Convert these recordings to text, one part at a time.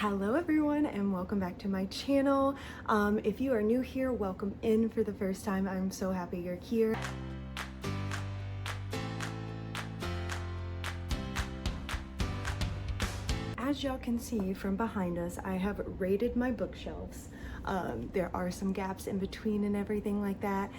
Hello everyone and welcome back to my channel. If you are new here, welcome in for the first time. I'm so happy you're here. As y'all can see from behind us, I have raided my bookshelves. There are some gaps in between and everything like that.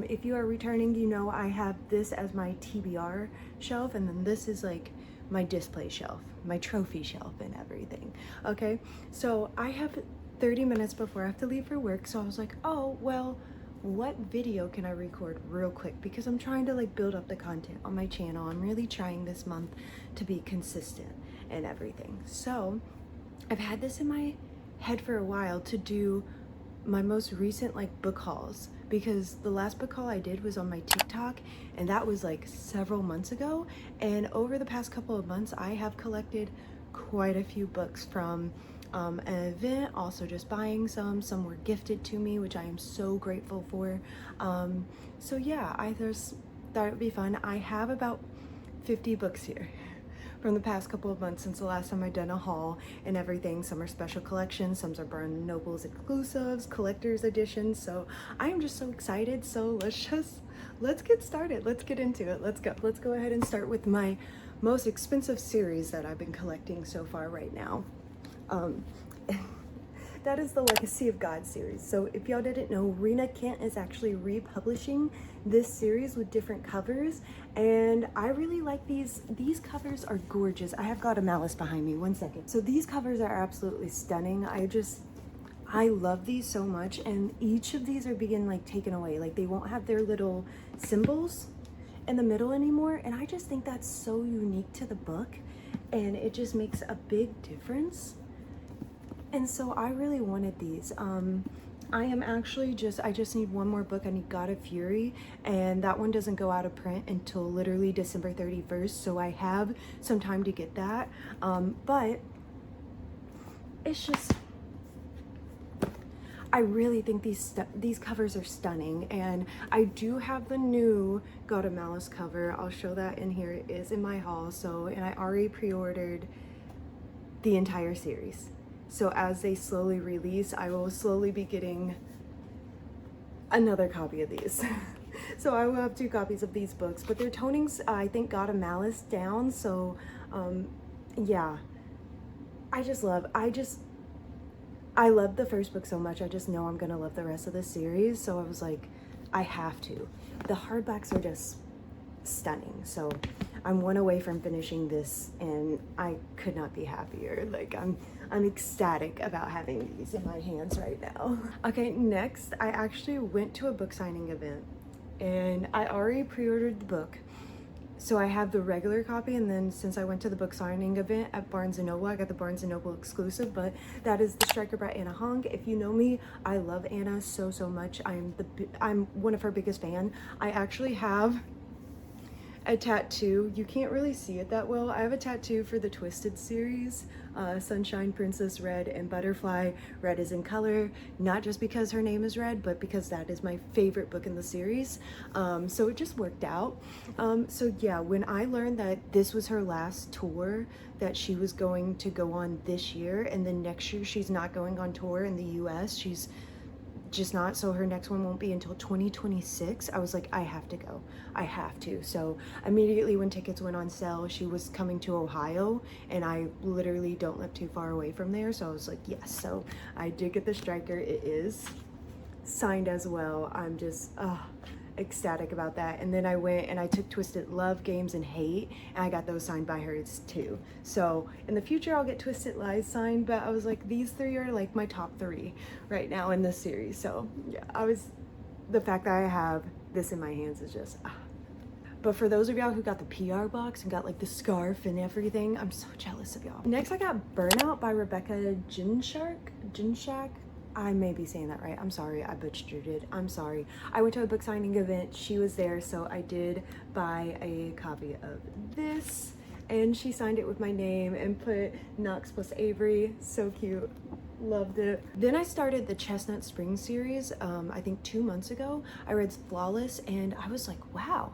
If you are returning, you know I have this as my TBR shelf, and then this is like my display shelf, my trophy shelf and everything. Okay, so I have 30 minutes before I have to leave for work, so I was like, oh well, what video can I record real quick, because I'm trying to like build up the content on my channel. I'm really trying this month to be consistent and everything. So I've had this in my head for a while to do my most recent like book hauls, because the last book haul I did was on my TikTok, and that was like several months ago. And over the past couple of months I have collected quite a few books from an event, also just buying some were gifted to me, which I am so grateful for. So yeah, I just thought it would be fun. I have about 50 books here from the past couple of months since the last time I'd done a haul and everything. Some are special collections, some are Barnes & Noble's exclusives, collector's editions. So I am just so excited. So let's get started. Let's get into it. Let's go ahead and start with my most expensive series that I've been collecting so far right now. That is the Legacy of God series. So if y'all didn't know, Rena Kent is actually republishing this series with different covers, and I really like these. These covers are gorgeous. I have got a malice behind me, one second. So these covers are absolutely stunning. I love these so much, and each of these are being like taken away. Like they won't have their little symbols in the middle anymore, and I just think that's so unique to the book, and it just makes a big difference. And so I really wanted these. I am actually I just need one more book. I need God of Fury, and that one doesn't go out of print until literally December 31st, so I have some time to get that. But it's just, I really think these covers are stunning, and I do have the new God of Malice cover. I'll show that in here. It is in my haul. So, and I already pre-ordered the entire series. So as they slowly release, I will slowly be getting another copy of these. So I will have 2 copies of these books, but they're toning, I think, God of Malice down. So yeah, I love the first book so much. I just know I'm gonna love the rest of the series. So I was like, I have to. The hardbacks are just stunning. So I'm one away from finishing this, and I could not be happier. Like I'm ecstatic about having these in my hands right now. Okay, next, I actually went to a book signing event, and I already pre-ordered the book. So I have the regular copy, and then since I went to the book signing event at Barnes & Noble, I got the Barnes & Noble exclusive, but that is The Striker by Anna Hong. If you know me, I love Anna so much. I'm one of her biggest fan. I actually have a tattoo. You can't really see it that well. I have a tattoo for the Twisted series, Sunshine, Princess Red, and Butterfly. Red is in color, not just because her name is Red, but because that is my favorite book in the series. So it just worked out. So yeah, when I learned that this was her last tour that she was going to go on this year, and then next year she's not going on tour in the US, she's just not, so her next one won't be until 2026. I was like, I have to go. I have to. So immediately when tickets went on sale, she was coming to Ohio, and I literally don't live too far away from there, so I was like, yes. So I did get the Striker. It is signed as well. I'm just ecstatic about that. And then I went and I took Twisted Love, Games, and Hate, and I got those signed by her too. So in the future I'll get Twisted Lies signed, but I was like, these 3 are like my top 3 right now in this series. So yeah, the fact that I have this in my hands is just But for those of y'all who got the PR box and got like the scarf and everything, I'm so jealous of y'all. Next, I got Burnout by Rebecca Jinshak. I may be saying that right. I'm sorry, I butchered it. I'm sorry. I went to a book signing event. She was there, so I did buy a copy of this, and she signed it with my name and put Knox plus Avery. So cute. Loved it. Then I started the Chestnut Spring series, I think 2 months ago. I read Flawless, and I was like, wow,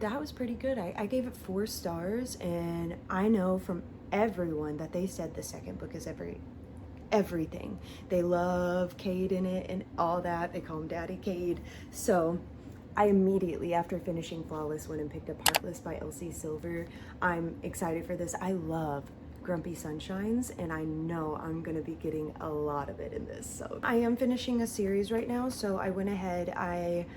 that was pretty good. I gave it 4 stars, and I know from everyone that they said the second book is everything. They love Cade in it and all that. They call him Daddy Cade. So I immediately, after finishing Flawless, went and picked up Heartless by Elsie Silver. I'm excited for this. I love Grumpy Sunshines, and I know I'm gonna be getting a lot of it in this. So I am finishing a series right now, so I went ahead, I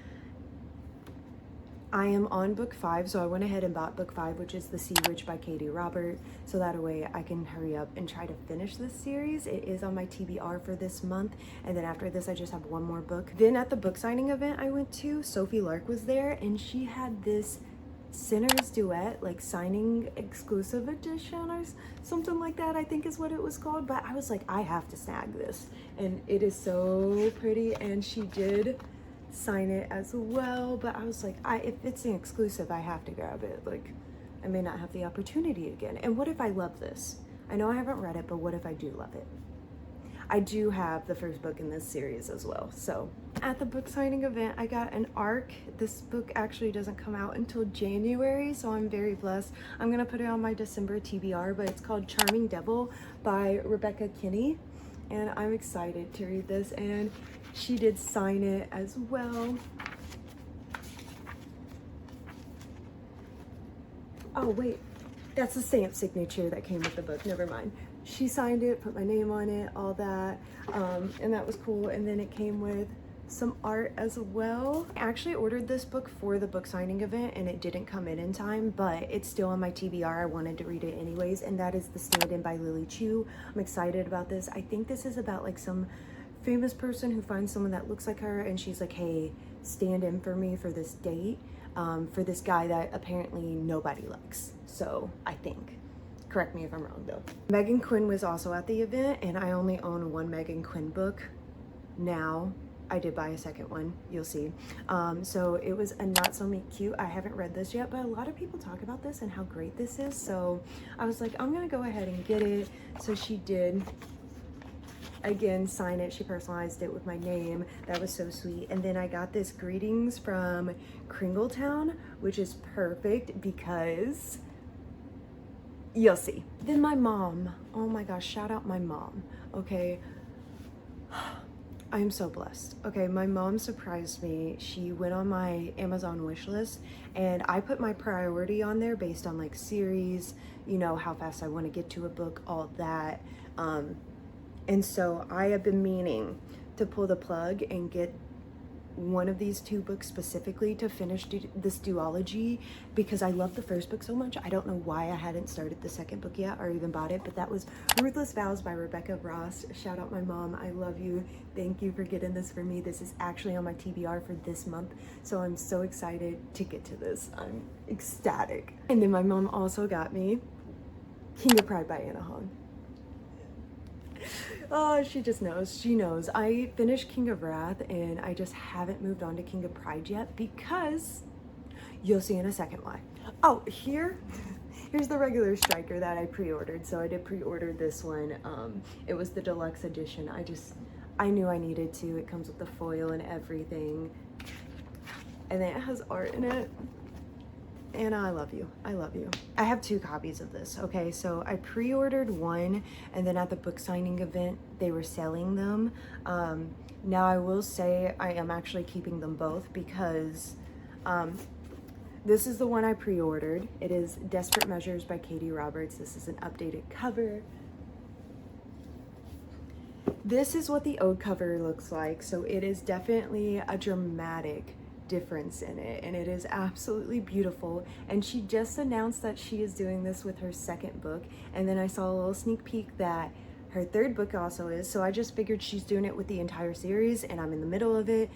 am on book 5, so I went ahead and bought book 5, which is The Sea Witch by Katie Robert, so that way I can hurry up and try to finish this series. It is on my TBR for this month, and then after this I just have one more book. Then at the book signing event I went to, Sophie Lark was there, and she had this Sinner's Duet, like signing exclusive edition or something like that, I think is what it was called. But I was like, I have to snag this, and it is so pretty, and she did sign it as well. But I was like, if it's an exclusive, I have to grab it. Like, I may not have the opportunity again. And what if I love this? I know I haven't read it, but what if I do love it? I do have the first book in this series as well. So at the book signing event, I got an ARC. This book actually doesn't come out until January, so I'm very blessed. I'm gonna put it on my December TBR, but it's called Charming Devil by Rebecca Kinney, and I'm excited to read this, and she did sign it as well. Oh wait, that's the stamp signature that came with the book, never mind. She signed it, put my name on it, all that, and that was cool. And then it came with some art as well. I actually ordered this book for the book signing event and it didn't come in time, but it's still on my TBR. I wanted to read it anyways, and that is The Stand-In by Lily Chu. I'm excited about this. I think this is about like some famous person who finds someone that looks like her, and she's like, hey, stand in for me for this date, for this guy that apparently nobody likes. So I think. Correct me if I'm wrong though. Megan Quinn was also at the event, and I only own one Megan Quinn book now. I did buy a second one, you'll see. So it was A Not So Meet Cute. I haven't read this yet, but a lot of people talk about this and how great this is. So I was like, I'm gonna go ahead and get it. So she did, again, sign it. She personalized it with my name. That was so sweet. And then I got this Greetings from Kringletown, which is perfect because you'll see. Then my mom, oh my gosh, shout out my mom, okay? I am so blessed. Okay, my mom surprised me. She went on my Amazon wish list, and I put my priority on there based on like series, you know, how fast I want to get to a book, all that. And so I have been meaning to pull the plug and get one of these two books specifically to finish this duology, because I love the first book so much. I don't know why I hadn't started the second book yet or even bought it, but that was Ruthless Vows by Rebecca Ross. Shout out my mom. I love you. Thank you for getting this for me. This is actually on my TBR for this month, so I'm so excited to get to this. I'm ecstatic. And then my mom also got me King of Pride by Anna Hong. Oh, she just knows. She knows. I finished King of Wrath, and I just haven't moved on to King of Pride yet because you'll see in a second why. Oh, here's the regular striker that I pre-ordered. So I did pre-order this one. It was the deluxe edition. I knew I needed to. It comes with the foil and everything, and then it has art in it. Anna, I love you. I love you. I have 2 copies of this, okay? So I pre-ordered one, and then at the book signing event, they were selling them. Now I will say I am actually keeping them both because this is the one I pre-ordered. It is Desperate Measures by Katie Roberts. This is an updated cover. This is what the Ode cover looks like. So it is definitely a dramatic difference in it, and it is absolutely beautiful. And she just announced that she is doing this with her second book, and then I saw a little sneak peek that her third book also is, so I just figured she's doing it with the entire series, and I'm in the middle of it.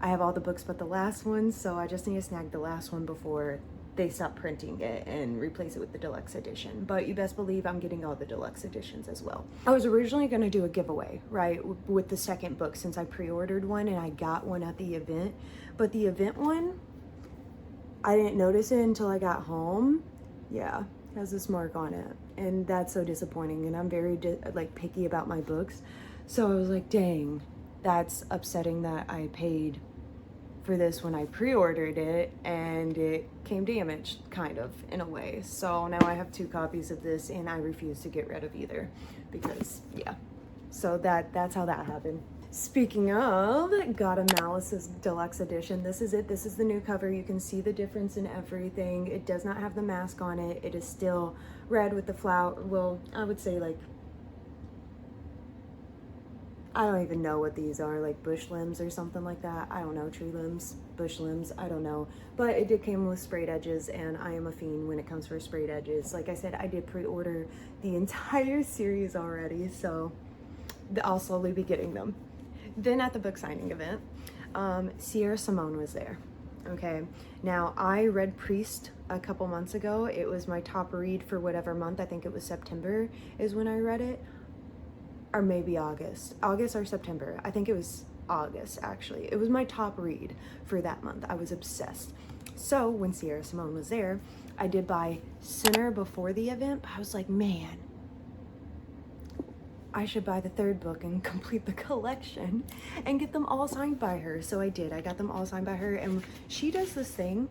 I have all the books but the last one, so I just need to snag the last one before they stop printing it and replace it with the deluxe edition. But you best believe I'm getting all the deluxe editions as well. I was originally going to do a giveaway, right, with the second book, since I pre-ordered one and I got one at the event. But the event one, I didn't notice it until I got home. Yeah, it has this mark on it, and that's so disappointing. And I'm very picky about my books, so I was like, dang, that's upsetting that I paid for this when I pre-ordered it, and it came damaged, kind of, in a way. So now I have 2 copies of this, and I refuse to get rid of either because, yeah. So that's how that happened. Speaking of, Gotham Malice's deluxe edition. This is it. This is the new cover. You can see the difference in everything. It does not have the mask on it. It is still red with the flower. Well, I would say like, I don't even know what these are, like bush limbs or something like that. I don't know, tree limbs, bush limbs, I don't know. But it did come with sprayed edges, and I am a fiend when it comes for sprayed edges. Like I said, I did pre-order the entire series already, so I'll slowly be getting them. Then at the book signing event, Sierra Simone was there. Okay, now I read Priest a couple months ago. It was my top read for whatever month. I think it was September is when I read it. Or maybe August or September. I think it was August, actually. It was my top read for that month. I was obsessed. So when Sierra Simone was there, I did buy Sinner before the event, but I was like, man, I should buy the 3rd book and complete the collection and get them all signed by her. So I did. I got them all signed by her, and she does this thing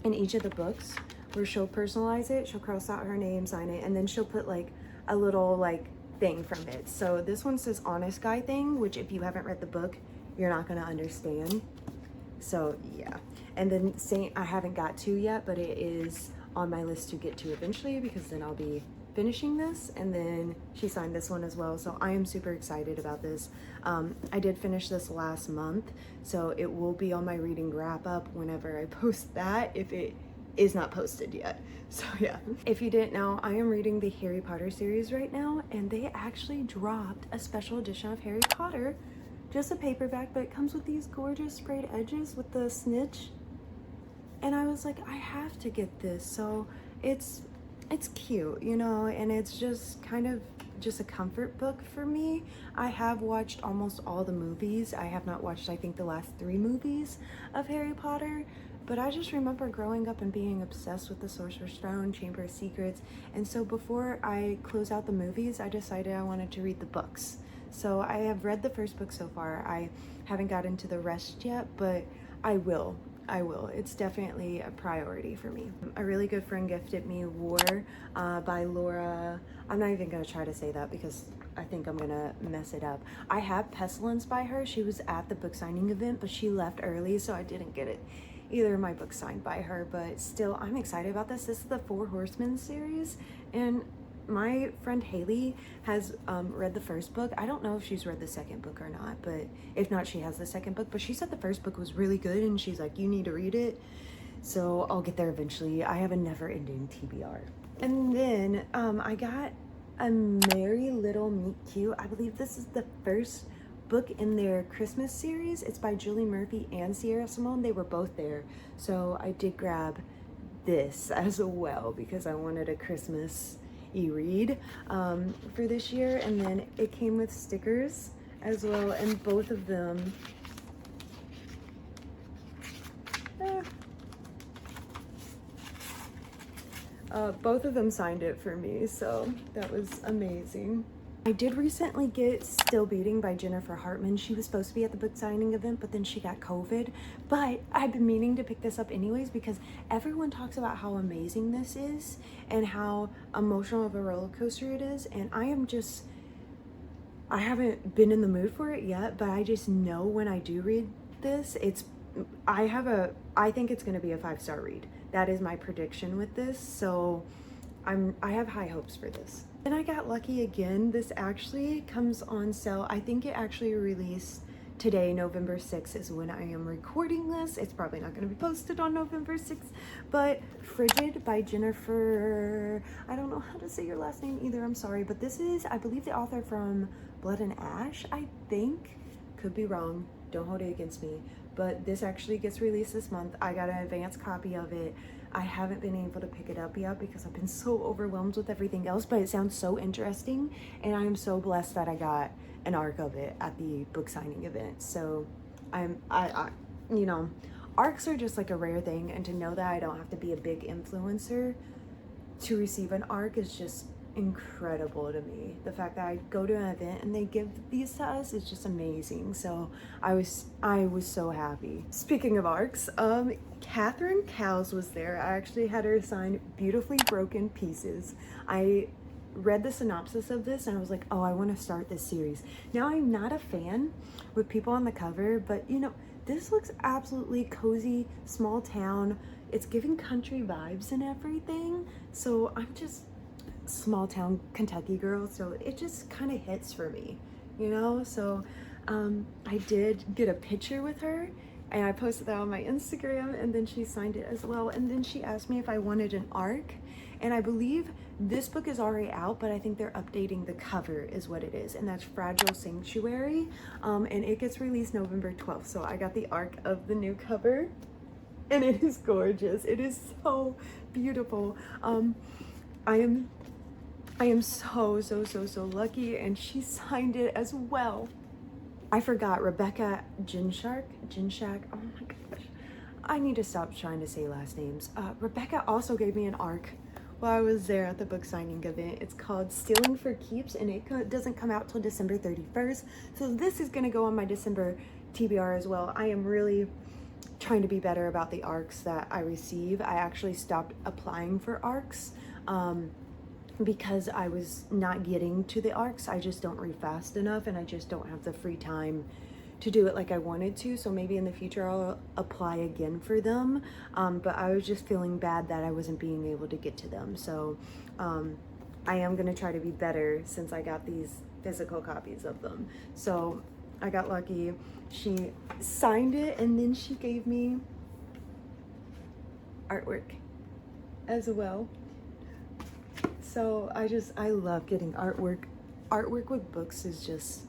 in each of the books where she'll personalize it. She'll cross out her name, sign it, and then she'll put like a little like thing from it. So this one says honest guy thing, which if you haven't read the book, you're not going to understand. So yeah. And then Saint, I haven't got to yet, but it is on my list to get to eventually, because then I'll be finishing this. And then she signed this one as well, so I am super excited about this. I did finish this last month, so it will be on my reading wrap up whenever I post that, if it is not posted yet. So yeah, if you didn't know, I am reading the Harry Potter series right now, and they actually dropped a special edition of Harry Potter, just a paperback, but it comes with these gorgeous sprayed edges with the snitch, and I was like, I have to get this. So it's cute, you know, and it's just kind of just a comfort book for me. I have watched almost all the movies. I have not watched, I think, the last 3 movies of Harry Potter, but I just remember growing up and being obsessed with the Sorcerer's Stone, Chamber of Secrets, and so before I close out the movies, I decided I wanted to read the books. So I have read the 1st book so far. I haven't got into the rest yet, but I will. It's definitely a priority for me. A really good friend gifted me War by Laura. I'm not even gonna try to say that because I think I'm gonna mess it up. I have Pestilence by her. She was at the book signing event, but she left early, so I didn't get it. Either of my books signed by her, but still, I'm excited about this. This is the 4 Horsemen series, and my friend Haley has read the 1st book. I don't know if she's read the 2nd book or not, but if not, she has the 2nd book. But she said the 1st book was really good, and she's like, you need to read it. So I'll get there eventually. I have a never-ending TBR. And then I got a Merry Little Meet Cute. I believe this is the 1st book in their Christmas series. It's by Julie Murphy and Sierra Simone. They were both there, so I did grab this as well because I wanted a Christmas e-read for this year. And then it came with stickers as well, and both of them signed it for me, so that was amazing. I did recently get Still Beating by Jennifer Hartman. She was supposed to be at the book signing event, but then she got COVID. But I've been meaning to pick this up anyways because everyone talks about how amazing this is and how emotional of a roller coaster it is. And I haven't been in the mood for it yet, but I just know when I do read this, I think it's going to be a 5-star read. That is my prediction with this. So I have high hopes for this. And I got lucky again. This actually comes on sale. I think it actually released today, November 6th is when I am recording this. It's probably not going to be posted on November 6th, but Frigid by Jennifer, I don't know how to say your last name either, I'm sorry, but this is, I believe, the author from Blood and Ash, I think. Could be wrong, don't hold it against me, but this actually gets released this month. I got an advanced copy of it. I haven't been able to pick it up yet because I've been so overwhelmed with everything else, but it sounds so interesting, and I am so blessed that I got an arc of it at the book signing event. So I you know, arcs are just like a rare thing, and to know that I don't have to be a big influencer to receive an arc is just incredible to me. The fact that I go to an event and they give these to us is just amazing. So I was so happy. Speaking of arcs, Catherine Cowles was there. I actually had her sign Beautifully Broken Pieces. I read the synopsis of this and I was like, oh, I want to start this series. Now, I'm not a fan with people on the cover, but you know, this looks absolutely cozy, small town. It's giving country vibes and everything. So I'm just small town Kentucky girl, so it just kind of hits for me, you know. So I did get a picture with her and I posted that on my Instagram, and then she signed it as well, and then she asked me if I wanted an arc, and I believe this book is already out, but I think they're updating the cover is what it is, and that's Fragile Sanctuary, and it gets released November 12th. So I got the arc of the new cover and it is gorgeous. It is so beautiful. I am so lucky, and she signed it as well. I forgot Rebecca Ginshak. Oh my gosh. I need to stop trying to say last names. Rebecca also gave me an arc while I was there at the book signing event. It's called Stealing for Keeps, and it doesn't come out till December 31st. So this is gonna go on my December TBR as well. I am really trying to be better about the arcs that I receive. I actually stopped applying for arcs because I was not getting to the arcs. I just don't read fast enough, and I just don't have the free time to do it like I wanted to. So maybe in the future I'll apply again for them, but I was just feeling bad that I wasn't being able to get to them. So I am going to try to be better since I got these physical copies of them. So I got lucky. She signed it, and then she gave me artwork as well. So I love getting artwork. Artwork with books is just,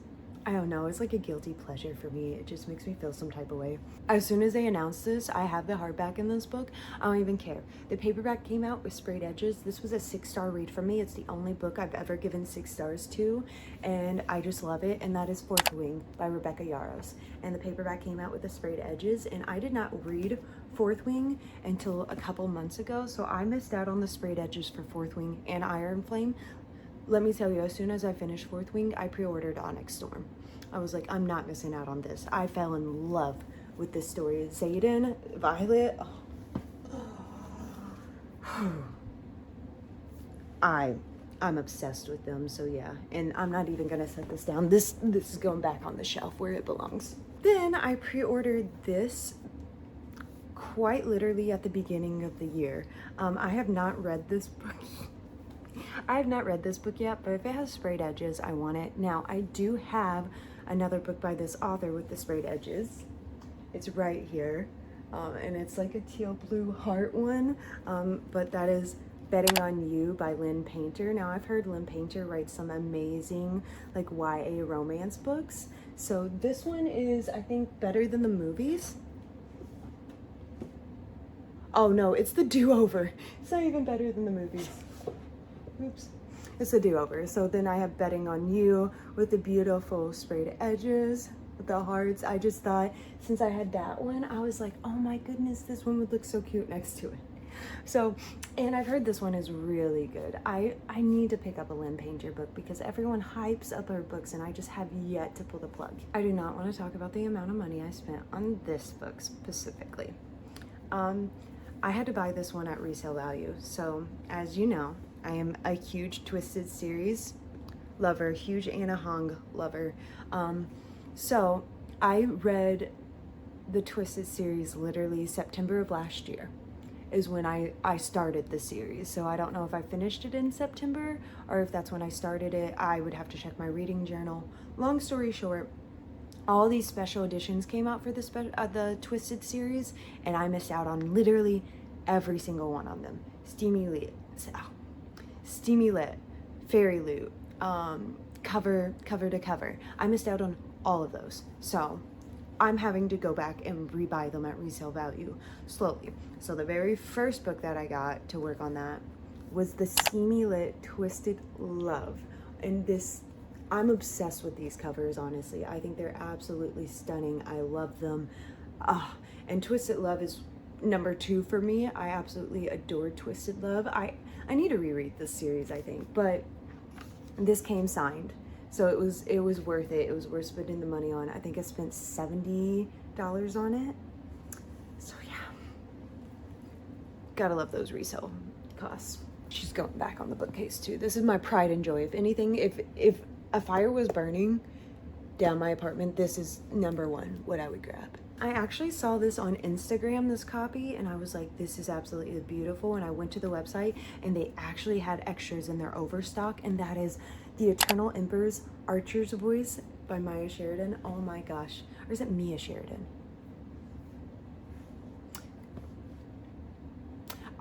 I don't know, it's like a guilty pleasure for me. It just makes me feel some type of way. As soon as they announced this, I have the hardback in this book. I don't even care. The paperback came out with sprayed edges. This was a 6-star read for me. It's the only book I've ever given 6 stars to, and I just love it. And that is Fourth Wing by Rebecca Yarros. And the paperback came out with the sprayed edges, and I did not read Fourth Wing until a couple months ago, so I missed out on the sprayed edges for Fourth Wing and Iron Flame. Let me tell you, as soon as I finished Fourth Wing, I pre-ordered Onyx Storm. I was like, I'm not missing out on this. I fell in love with this story. Xaden, Violet, I'm obsessed with them. So yeah, and I'm not even gonna set this down. This is going back on the shelf where it belongs. Then I pre-ordered this quite literally at the beginning of the year. I have not read this book. I have not read this book yet, but if it has sprayed edges, I want it. Now, I do have another book by this author with the sprayed edges. It's right here, and it's like a teal blue heart one, but that is Betting on You by Lynn Painter. Now, I've heard Lynn Painter write some amazing like YA romance books, so this one is, I think, better than the movies. Oh no, it's the do-over. It's not even better than the movies. Oops. It's a do-over. So then I have Betting on You with the beautiful sprayed edges, with the hearts. I just thought, since I had that one, I was like, oh my goodness, this one would look so cute next to it. So, and I've heard this one is really good. I need to pick up a Lynn Painter book because everyone hypes up her books and I just have yet to pull the plug. I do not want to talk about the amount of money I spent on this book specifically. I had to buy this one at resale value. So, as you know, I am a huge Twisted series lover, huge Anna Hong lover. So I read the Twisted series literally September of last year is when I started the series. So I don't know if I finished it in September or if that's when I started it. I would have to check my reading journal. Long story short, all these special editions came out for the Twisted series, and I missed out on literally every single one of them. Steamy Lit, Fairy Loot, cover to cover. I missed out on all of those. So I'm having to go back and rebuy them at resale value slowly. So the very first book that I got to work on that was the Steamy Lit Twisted Love. And this, I'm obsessed with these covers, honestly. I think they're absolutely stunning. I love them. And Twisted Love is number 2 for me. I absolutely adore Twisted Love. I need to reread this series, I think. But this came signed. So it was worth it. It was worth spending the money on. I think I spent $70 on it. So yeah. Gotta love those resale costs. She's going back on the bookcase too. This is my pride and joy. If anything, if a fire was burning down my apartment, this is number one what I would grab. I actually saw this on Instagram, this copy, and I was like, this is absolutely beautiful. And I went to the website and they actually had extras in their overstock, and that is The Eternal Embers, Archer's Voice by Maya Sheridan. Oh my gosh. Or is it Mia Sheridan?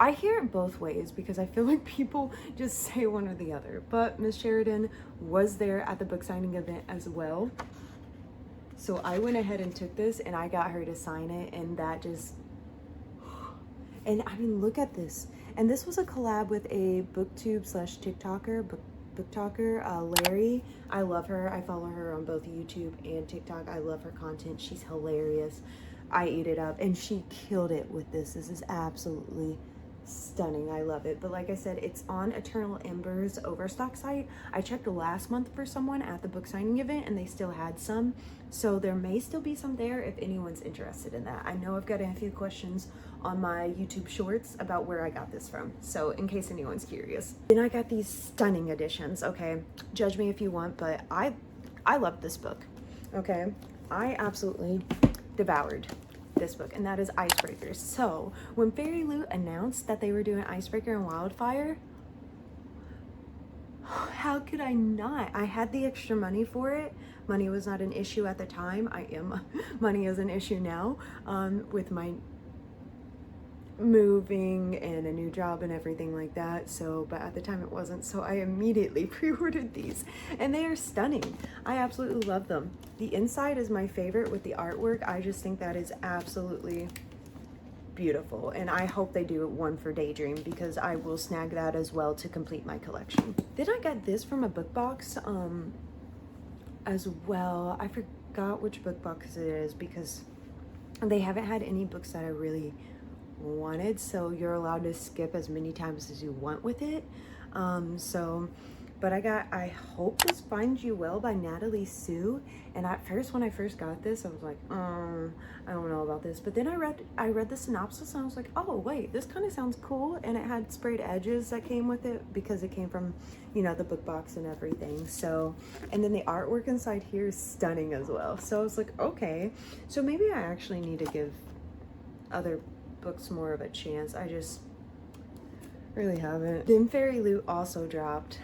I hear it both ways because I feel like people just say one or the other. But Miss Sheridan was there at the book signing event as well. So I went ahead and took this and I got her to sign it, and that just, and I mean, look at this. And this was a collab with a booktube slash booktalker, Larry. I love her. I follow her on both YouTube and TikTok. I love her content. She's hilarious. I eat it up, and she killed it with this. This is absolutely stunning. I love it. But like I said, it's on Eternal Embers overstock site. I checked last month for someone at the book signing event and they still had some, so there may still be some there if anyone's interested in that. I know I've got a few questions on my YouTube shorts about where I got this from, so in case anyone's curious. Then I got these stunning editions. Okay, judge me if you want, but I love this book. Okay, I absolutely devoured this book, and that is Icebreakers. So when Fairy Loot announced that they were doing Icebreaker and Wildfire, how could I not? I had the extra money for it. Money was not an issue at the time. Money is an issue now, with my moving and a new job and everything like that. So, but at the time it wasn't. So I immediately pre-ordered these, and they are stunning. I absolutely love them. The inside is my favorite with the artwork. I just think that is absolutely beautiful, and I hope they do one for Daydream because I will snag that as well to complete my collection. Then I got this from a book box as well. I forgot which book box it is because they haven't had any books that I really wanted, so you're allowed to skip as many times as you want with it. But I got I Hope This Finds You Well by Natalie Sue, and at first when I first got this I was like, I don't know about this, but then I read the synopsis and I was like, oh wait, this kind of sounds cool. And it had sprayed edges that came with it because it came from, you know, the book box and everything. So, and then the artwork inside here is stunning as well. So I was like, okay, so maybe I actually need to give other books more of a chance. I just really haven't. Then Fairy Loot also dropped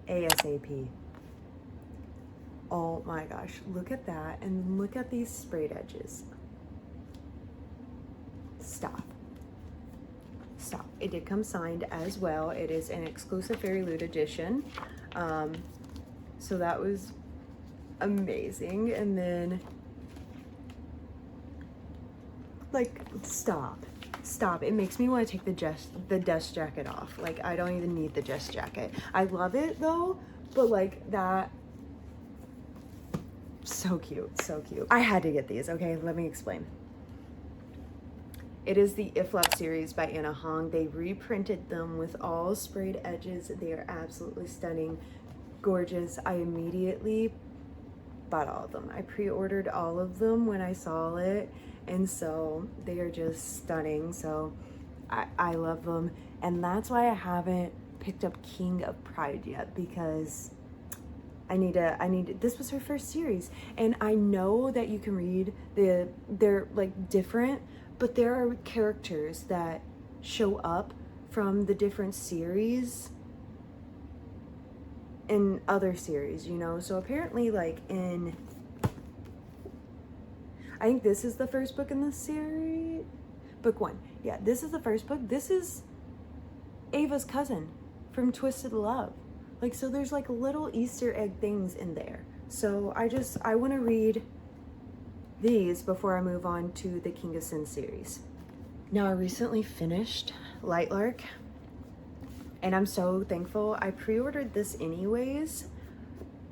ASAP. Oh my gosh, look at that, and look at these sprayed edges. Stop. It did come signed as well. It is an exclusive Fairy Loot edition. So that was amazing. And then, like, stop. It makes me want to take the dust jacket off. Like, I don't even need the dust jacket. I love it though, but like that, so cute. I had to get these. Okay, let me explain. It is the If Love series by Anna Hong. They reprinted them with all sprayed edges. They are absolutely stunning, gorgeous. I immediately bought all of them. I pre-ordered all of them when I saw it, and so they are just stunning. So I love them, and that's why I haven't picked up King of Pride yet, because I need this was her first series, and I know that you can read they're like different, but there are characters that show up from the different series in other series, you know. So apparently, like in, I think this is the first book in the series, book 1. Yeah, this is the first book. This is Ava's cousin from Twisted Love. Like, so there's like little Easter egg things in there. So I want to read these before I move on to the King of Sin series. Now, I recently finished Lightlark, and I'm so thankful. I pre-ordered this anyways,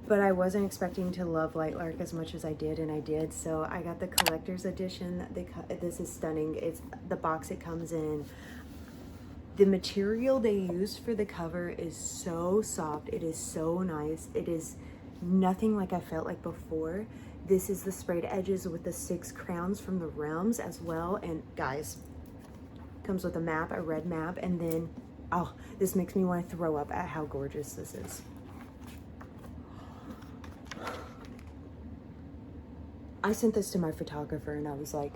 but I wasn't expecting to love Lightlark as much as I did, and I did. So I got the collector's edition. This is stunning. It's the box it comes in. The material they used for the cover is so soft. It is so nice. It is nothing like I felt like before. This is the sprayed edges with the 6 crowns from the realms as well. And guys, comes with a map, a red map, and then, oh, this makes me want to throw up at how gorgeous this is. I sent this to my photographer and I was like,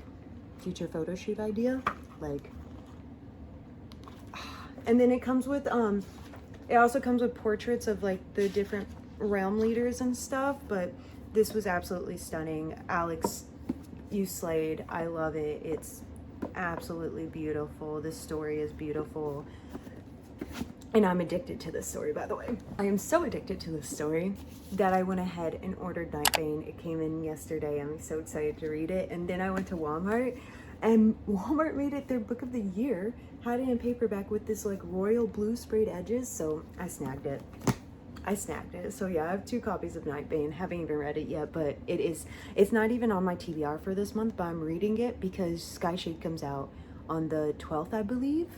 future photo shoot idea? Like, and then it comes with, it also comes with portraits of like the different realm leaders and stuff, but this was absolutely stunning. Alex, you slayed. I love it. It's absolutely beautiful. This story is beautiful. And I'm addicted to this story, by the way. I am so addicted to this story that I went ahead and ordered Nightbane. It came in yesterday. I'm so excited to read it. And then I went to Walmart, and Walmart made it their book of the year. Had it in paperback with this like royal blue sprayed edges. So I snagged it. So yeah, I have 2 copies of Nightbane. Haven't even read it yet, but it's not even on my TBR for this month, but I'm reading it because Sky Shade comes out on the 12th, I believe,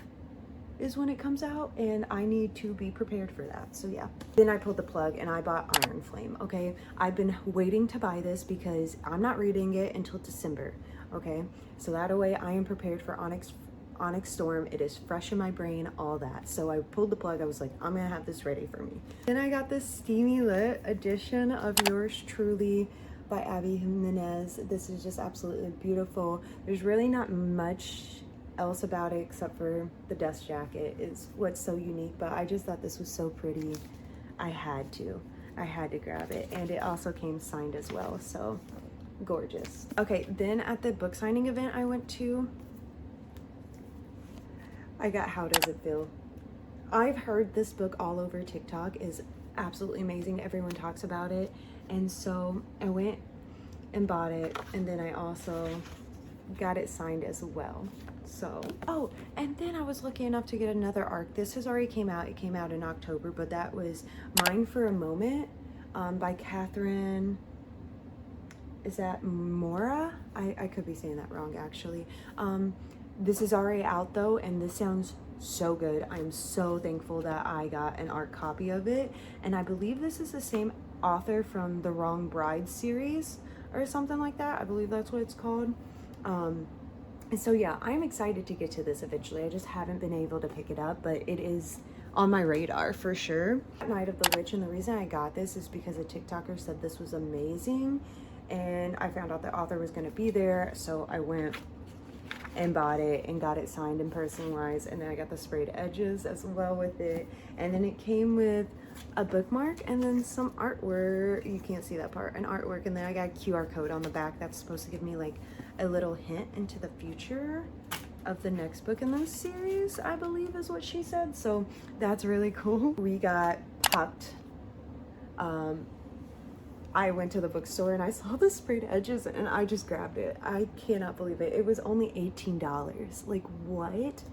is when it comes out, and I need to be prepared for that. So yeah. Then I pulled the plug and I bought Iron Flame, okay? I've been waiting to buy this because I'm not reading it until December, okay? So that way I am prepared for Onyx Storm. It is fresh in my brain, all that. So I pulled the plug. I was like, I'm gonna have this ready for me. Then I got this steamy lit edition of Yours Truly by Abby Jimenez. This is just absolutely beautiful. There's really not much else about it except for the dust jacket is what's so unique, but I just thought this was so pretty. I had to grab it, and it also came signed as well, so gorgeous. Okay, then at the book signing event I went to, I got How Does It Feel? I've heard this book all over TikTok is absolutely amazing. Everyone talks about it. And so I went and bought it. And then I also got it signed as well. So, oh, and then I was lucky enough to get another arc. This has already came out. It came out in October, but that was Mine for a Moment by Catherine. Is that Mora? I could be saying that wrong, actually. This is already out though, and this sounds so good. I'm so thankful that I got an art copy of it. And I believe this is the same author from the Wrong Bride series or something like that. I believe that's what it's called. And so yeah, I'm excited to get to this eventually. I just haven't been able to pick it up, but it is on my radar for sure. Night of the Witch, and the reason I got this is because a TikToker said this was amazing, and I found out the author was going to be there, so I went and bought it and got it signed and personalized, and then I got the sprayed edges as well with it, and then it came with a bookmark and then some artwork. You can't see that part, an artwork, and then I got a QR code on the back that's supposed to give me like a little hint into the future of the next book in this series, I believe is what she said. So that's really cool. We got Pucked. I went to the bookstore and I saw the sprayed edges and I just grabbed it. I cannot believe it. It was only $18. Like, what?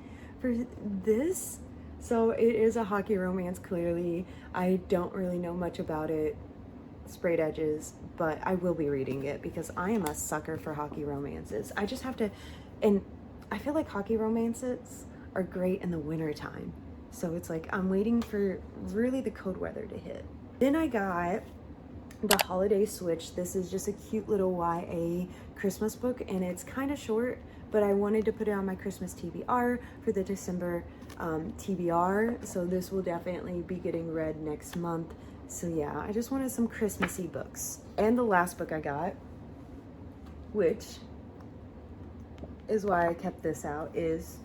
For this? So it is a hockey romance, clearly. I don't really know much about it, sprayed edges, but I will be reading it because I am a sucker for hockey romances. I just have to, and I feel like hockey romances are great in the winter time. So it's like, I'm waiting for really the cold weather to hit. Then I got The Holiday Switch. This is just a cute little YA Christmas book, and it's kind of short, but I wanted to put it on my Christmas TBR for the December TBR, so this will definitely be getting read next month. So yeah, I just wanted some Christmassy books. And the last book I got, which is why I kept this out, is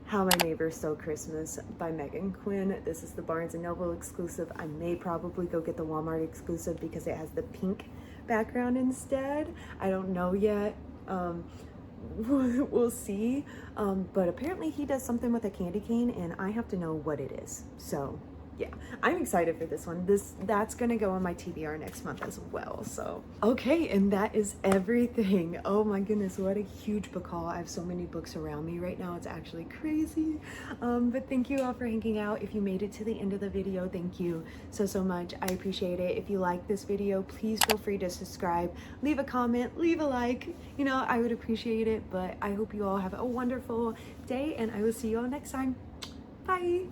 How My Neighbors Stole Christmas by Megan Quinn. This is the Barnes & Noble exclusive. I may probably go get the Walmart exclusive because it has the pink background instead. I don't know yet. We'll see. But apparently he does something with a candy cane and I have to know what it is. So yeah, I'm excited for this one. That's gonna go on my TBR next month as well. So okay, and that is everything. Oh my goodness, what a huge book haul. I have so many books around me right now, it's actually crazy. But thank you all for hanging out. If you made it to the end of the video, thank you so much. I appreciate it. If you like this video, please feel free to subscribe, leave a comment, leave a like. You know, I would appreciate it. But I hope you all have a wonderful day, and I will see you all next time. Bye.